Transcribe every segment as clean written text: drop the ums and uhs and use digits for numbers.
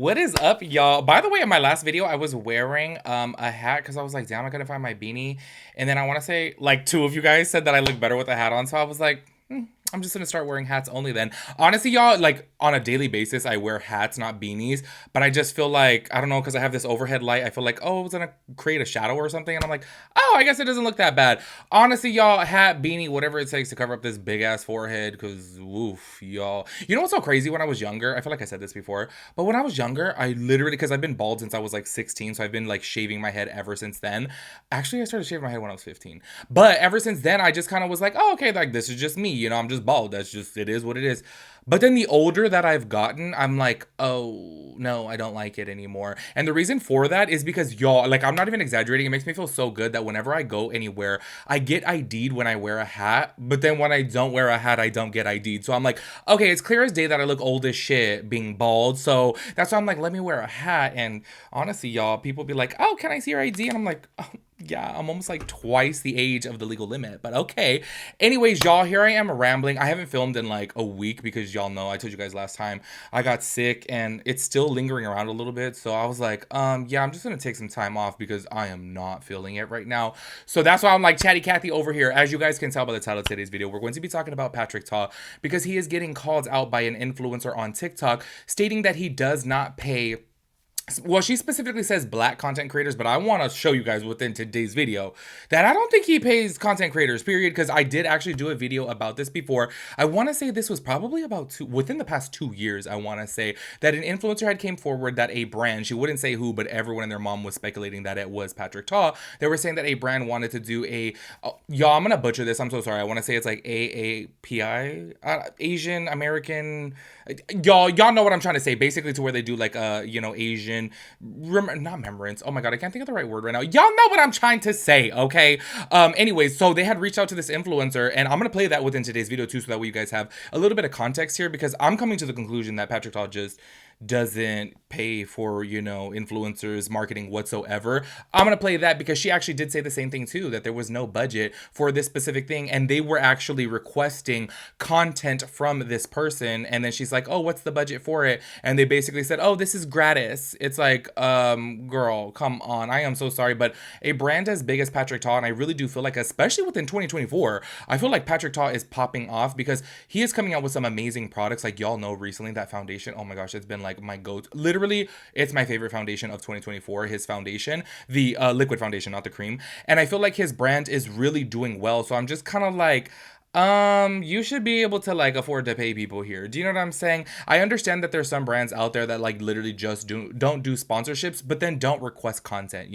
What is up, y'all? By the way, in my last video, I was wearing a hat because I was like, damn, I couldn't find my beanie. And then I want to say, like, two of you guys said that I look better with a hat on. So I was like, I'm just gonna start wearing hats only then. Honestly, y'all, like on a daily basis, I wear hats, not beanies. But I just feel like, I don't know, because I have this overhead light, I feel like, oh, it's gonna create a shadow or something. And I'm like, oh, I guess it doesn't look that bad. Honestly, y'all, hat, beanie, whatever it takes to cover up this big ass forehead, because woof, y'all. You know what's so crazy? When I was younger, I feel like I said this before, but when I was younger, I literally, because I've been bald since I was like 16, so I've been like shaving my head ever since then. Actually, I started shaving my head when I was 15. But ever since then, I just kind of was like, oh, okay, like this is just me, I'm just bald. That's just, it is what it is. But then the older that I've gotten, I'm like, oh, no, I don't like it anymore. And the reason for that is because, y'all, like, I'm not even exaggerating. It makes me feel so good that whenever I go anywhere, I get ID'd when I wear a hat. But then when I don't wear a hat, I don't get ID'd. So I'm like, okay, it's clear as day that I look old as shit being bald. So that's why I'm like, let me wear a hat. And honestly, y'all, people be like, oh, can I see your ID? And I'm like, oh, yeah, I'm almost like twice the age of the legal limit, but okay. Anyways, y'all, here I am rambling. I haven't filmed in like a week because y'all know I told you guys last time I got sick and it's still lingering around a little bit. So I was like, yeah, I'm just gonna take some time off because I am not feeling it right now. So that's why I'm like Chatty Cathy over here. As you guys can tell by the title of today's video, we're going to be talking about Patrick Ta because he is getting called out by an influencer on TikTok stating that he does not pay. Well, she specifically says black content creators, but I want to show you guys within today's video that I don't think he pays content creators, period, because I did actually do a video about this before. I want to say this was probably about within the past 2 years, I want to say that an influencer had came forward that a brand, she wouldn't say who, but everyone and their mom was speculating that it was Patrick Ta. They were saying that a brand wanted to do a, y'all, I'm going to butcher this. I'm so sorry. I want to say it's like AAPI, Asian American, y'all know what I'm trying to say. Basically to where they do like, Asian not remembrance. Oh my god, I can't think of the right word right now. Y'all know what I'm trying to say, okay? Anyways, so they had reached out to this influencer, and I'm gonna play that within today's video too, so that way you guys have a little bit of context here, because I'm coming to the conclusion that Patrick Ta just doesn't pay for, influencers marketing whatsoever. I'm gonna play that because she actually did say the same thing too, that there was no budget for this specific thing, and they were actually requesting content from this person, and then she's like, oh, what's the budget for it? And they basically said, oh, this is gratis. It's like, girl, come on. I am so sorry, but a brand as big as Patrick Ta, and I really do feel like, especially within 2024, I feel like Patrick Ta is popping off because he is coming out with some amazing products. Like, y'all know recently that foundation, oh my gosh, it's been like my go-to. Literally, it's my favorite foundation of 2024, his foundation, the liquid foundation, not the cream. And I feel like his brand is really doing well. So I'm just kind of like, you should be able to like afford to pay people here. Do you know what I'm saying? I understand that there's some brands out there that like literally just don't do sponsorships, but then don't request content,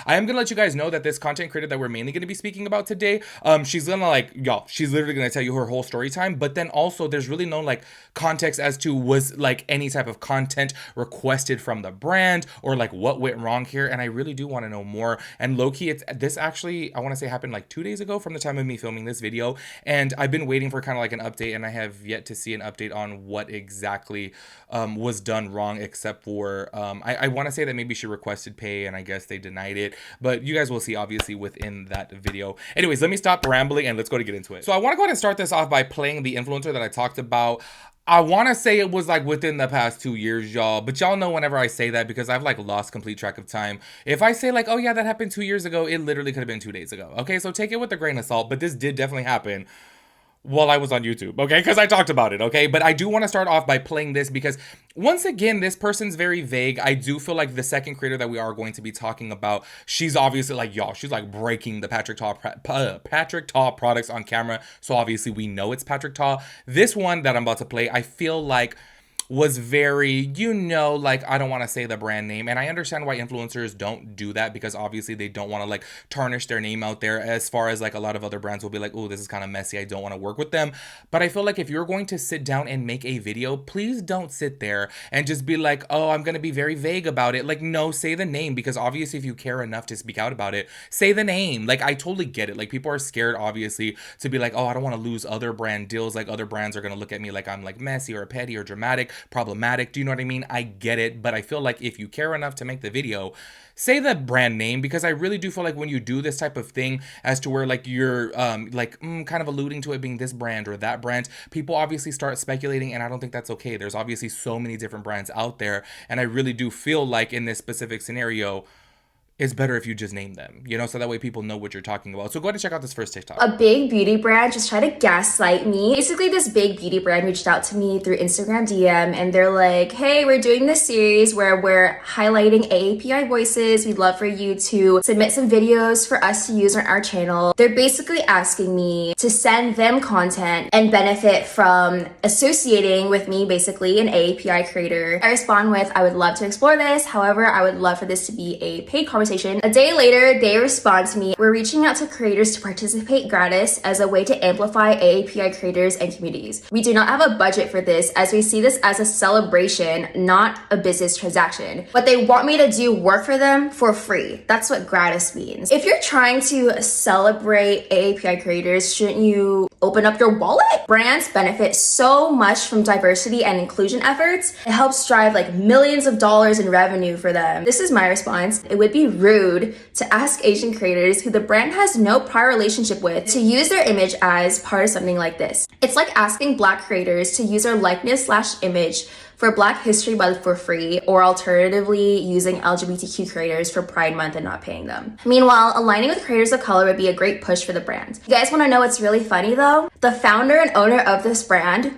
I am gonna let you guys know that this content creator that we're mainly gonna be speaking about today, she's gonna like, y'all, she's literally gonna tell you her whole story time, but then also there's really no like context as to was like any type of content requested from the brand or like what went wrong here. And I really do want to know more. And low-key, it's this actually, I want to say happened like 2 days ago from the time of me filming this video. And I've been waiting for kind of like an update, and I have yet to see an update on what exactly was done wrong, except for I want to say that maybe she requested pay and I guess they denied it, but you guys will see obviously within that video. Anyways, let me stop rambling and let's go to get into it. So I want to go ahead and start this off by playing the influencer that I talked about. I want to say it was like within the past 2 years, y'all, but y'all know whenever I say that because I've like lost complete track of time. If I say like, oh yeah, that happened 2 years ago, it literally could have been 2 days ago. Okay, so take it with a grain of salt, but this did definitely happen while I was on YouTube, okay? Because I talked about it, okay? But I do want to start off by playing this because, once again, this person's very vague. I do feel like the second creator that we are going to be talking about, she's obviously like, y'all, she's like breaking the Patrick Ta products on camera. So obviously we know it's Patrick Ta. This one that I'm about to play, I feel like was very, like, I don't want to say the brand name. And I understand why influencers don't do that because obviously they don't want to like tarnish their name out there, as far as like a lot of other brands will be like, oh, this is kind of messy, I don't want to work with them. But I feel like if you're going to sit down and make a video, please don't sit there and just be like, oh, I'm going to be very vague about it. Like, no, say the name, because obviously if you care enough to speak out about it, say the name. Like, I totally get it. Like, people are scared obviously to be like, oh, I don't want to lose other brand deals. Like, other brands are going to look at me like I'm like messy or petty or dramatic. problematic. Do you know what I mean? I get it, but I feel like if you care enough to make the video, say the brand name, because I really do feel like when you do this type of thing as to where like you're kind of alluding to it being this brand or that brand, people obviously start speculating, and I don't think that's okay. There's obviously so many different brands out there, and I really do feel like in this specific scenario, it's better if you just name them, you know, so that way people know what you're talking about. So go ahead and check out this first TikTok. A big beauty brand just tried to gaslight me. Basically, this big beauty brand reached out to me through Instagram DM, and they're like, hey, we're doing this series where we're highlighting AAPI voices. We'd love for you to submit some videos for us to use on our channel. They're basically asking me to send them content and benefit from associating with me, basically an AAPI creator. I respond with, I would love to explore this. However, I would love for this to be a paid conversation. A day later, they respond to me. We're reaching out to creators to participate gratis as a way to amplify AAPI creators and communities. We do not have a budget for this, as we see this as a celebration, not a business transaction. But they want me to do work for them for free. That's what gratis means. If you're trying to celebrate AAPI creators, shouldn't you open up your wallet? Brands benefit so much from diversity and inclusion efforts. It helps drive like millions of dollars in revenue for them. This is my response. It would be rude to ask Asian creators who the brand has no prior relationship with to use their image as part of something like this. It's like asking Black creators to use their likeness/image for Black History Month for free, or alternatively using LGBTQ creators for Pride Month and not paying them. Meanwhile, aligning with creators of color would be a great push for the brand. You guys want to know what's really funny though? The founder and owner of this brand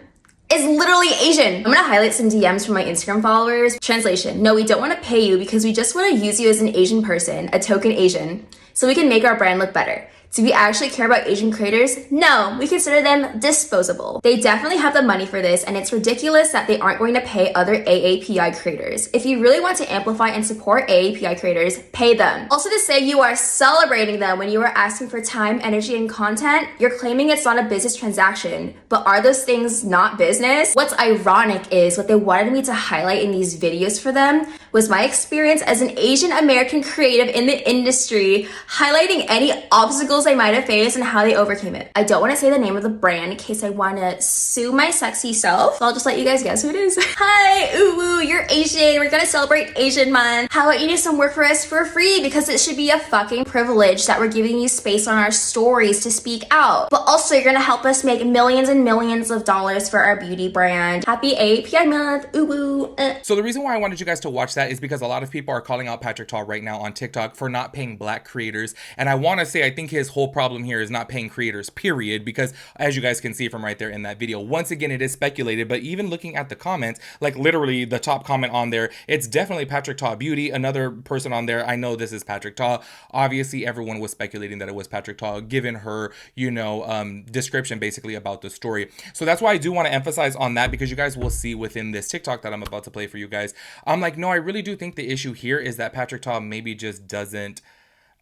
is literally Asian. I'm gonna highlight some DMs from my Instagram followers. Translation: no, we don't want to pay you because we just want to use you as an Asian person, a token Asian, so we can make our brand look better. Do we actually care about Asian creators? No, we consider them disposable. They definitely have the money for this, and it's ridiculous that they aren't going to pay other AAPI creators. If you really want to amplify and support AAPI creators, pay them. Also, to say you are celebrating them when you are asking for time, energy, and content, you're claiming it's not a business transaction. But are those things not business? What's ironic is what they wanted me to highlight in these videos for them was my experience as an Asian American creative in the industry, highlighting any obstacles I might have faced and how they overcame it. I don't want to say the name of the brand in case I want to sue my sexy self, so I'll just let you guys guess who it is. Hi, ooh, you're Asian. We're gonna celebrate Asian Month. How about you do some work for us for free, because it should be a fucking privilege that we're giving you space on our stories to speak out. But also, you're gonna help us make millions and millions of dollars for our beauty brand. Happy AAPI Month, ooh. So the reason why I wanted you guys to watch that is because a lot of people are calling out Patrick Ta right now on TikTok for not paying Black creators, and I want to say I think his whole problem here is not paying creators, period, because as you guys can see from right there in that video, once again it is speculated, but even looking at the comments, like literally the top comment on there, it's definitely Patrick Ta Beauty. Another person on there, I know this is Patrick Ta. Obviously everyone was speculating that it was Patrick Ta given her, you know, description basically about the story. So that's why I do want to emphasize on that, because you guys will see within this TikTok that I'm about to play for you guys, I'm like, no, I really do think the issue here is that Patrick Ta maybe just doesn't,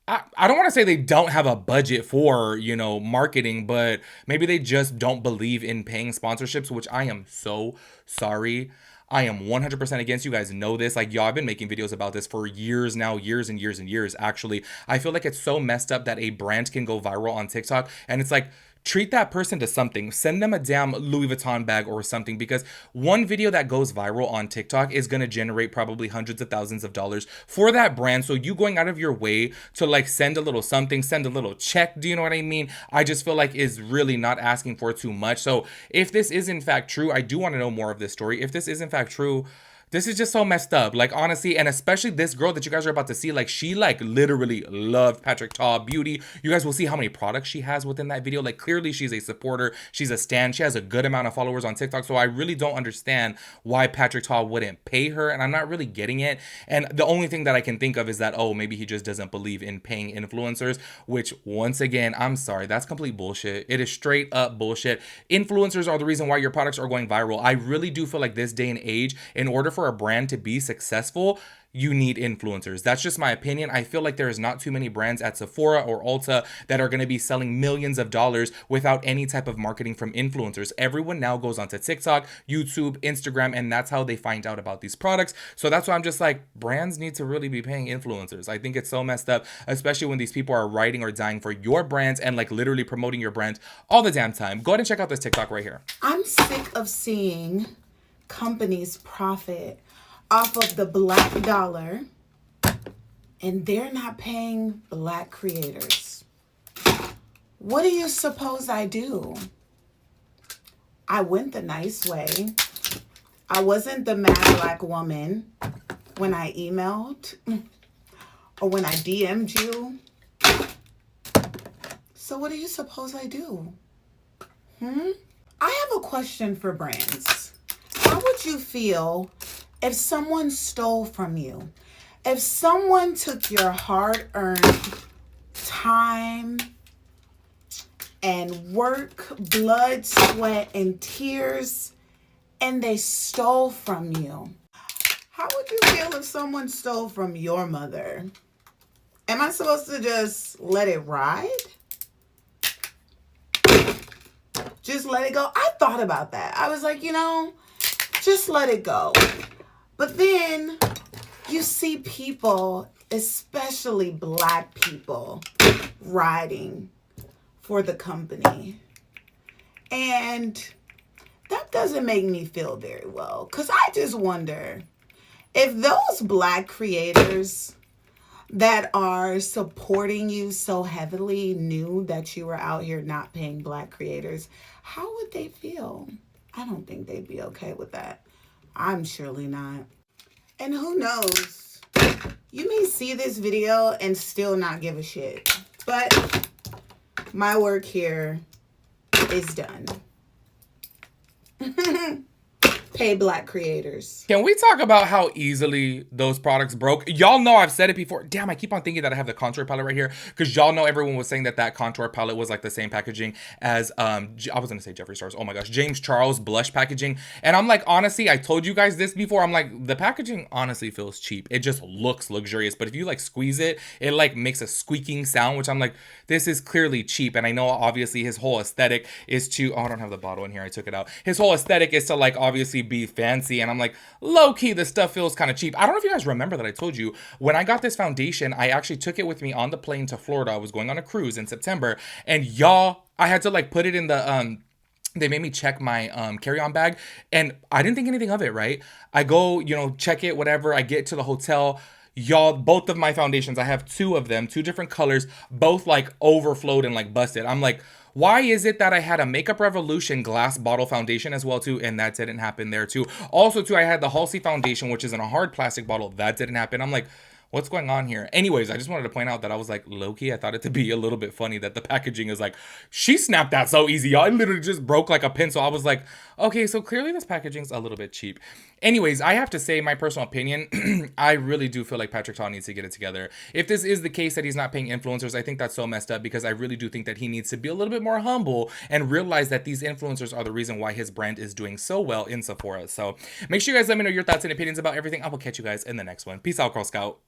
I don't want to say they don't have a budget for, you know, marketing, but maybe they just don't believe in paying sponsorships, which I am so sorry. I am 100% against. You guys know this. Like, y'all, I've been making videos about this for years now, years and years and years, actually. I feel like it's so messed up that a brand can go viral on TikTok, and it's like, treat that person to something. Send them a damn Louis Vuitton bag or something, because one video that goes viral on TikTok is going to generate probably hundreds of thousands of dollars for that brand. So you going out of your way to like send a little something, send a little check, do you know what I mean? I just feel like is really not asking for too much. So if this is in fact true, I do want to know more of this story. If this is in fact true, this is just so messed up, like, honestly, and especially this girl that you guys are about to see, like, she, like, literally loved Patrick Ta Beauty. You guys will see how many products she has within that video. Like, clearly she's a supporter, she's a stan, she has a good amount of followers on TikTok, so I really don't understand why Patrick Ta wouldn't pay her, and I'm not really getting it. And the only thing that I can think of is that, oh, maybe he just doesn't believe in paying influencers, which, once again, I'm sorry, that's complete bullshit. It is straight up bullshit. Influencers are the reason why your products are going viral. I really do feel like this day and age, in order for a brand to be successful, you need influencers. That's just my opinion. I feel like there is not too many brands at Sephora or Ulta that are going to be selling millions of dollars without any type of marketing from influencers. Everyone now goes onto TikTok, YouTube, Instagram, and that's how they find out about these products. So that's why I'm just like, brands need to really be paying influencers. I think it's so messed up, especially when these people are writing or dying for your brands and like literally promoting your brand all the damn time. Go ahead and check out this TikTok right here. I'm sick of seeing companies profit off of the black dollar and they're not paying black creators. What do you suppose I do? I went the nice way. I wasn't the mad black woman when I emailed or when I DM'd you. So what do you suppose I do? I have a question for brands. How would you feel if someone stole from you? If someone took your hard-earned time and work, blood, sweat, and tears, and they stole from you? How would you feel if someone stole from your mother? Am I supposed to just let it ride? Just let it go? I thought about that. I was like, just let it go. But then you see people, especially black people, riding for the company. And that doesn't make me feel very well. Because I just wonder if those black creators that are supporting you so heavily knew that you were out here not paying black creators, how would they feel? I don't think they'd be okay with that. I'm surely not. And who knows? You may see this video and still not give a shit. But my work here is done. Pay black creators. Can we talk about how easily those products broke? Y'all know I've said it before. Damn, I keep on thinking that I have the contour palette right here because y'all know everyone was saying that contour palette was like the same packaging as I was gonna say Jeffree Star's, oh my gosh, James Charles blush packaging. And I'm like, honestly, I told you guys this before. I'm like, the packaging honestly feels cheap. It just looks luxurious, but if you like squeeze it, it like makes a squeaking sound, which I'm like, this is clearly cheap. And I know obviously his whole aesthetic is to, oh, I don't have the bottle in here, I took it out. His whole aesthetic is to like obviously be fancy, and I'm like, low-key, this stuff feels kind of cheap. I don't know if you guys remember that I told you when I got this foundation, I actually took it with me on the plane to Florida. I was going on a cruise in September, and y'all, I had to like put it in the they made me check my carry-on bag, and I didn't think anything of it, right? I go, check it, whatever. I get to the hotel. Y'all, both of my foundations, I have two of them, two different colors, both like overflowed and like busted. I'm like, why is it that I had a Makeup Revolution glass bottle foundation as well too, and that didn't happen there too? Also too, I had the Halsey foundation, which is in a hard plastic bottle. That didn't happen. I'm like, what's going on here? Anyways, I just wanted to point out that I was like, low-key, I thought it to be a little bit funny that the packaging is like, she snapped that so easy. I literally just broke like a pencil. I was like, okay, so clearly this packaging's a little bit cheap. Anyways, I have to say my personal opinion, I really do feel like Patrick Ta needs to get it together. If this is the case that he's not paying influencers, I think that's so messed up because I really do think that he needs to be a little bit more humble and realize that these influencers are the reason why his brand is doing so well in Sephora. So make sure you guys let me know your thoughts and opinions about everything. I will catch you guys in the next one. Peace out, Girl Scout.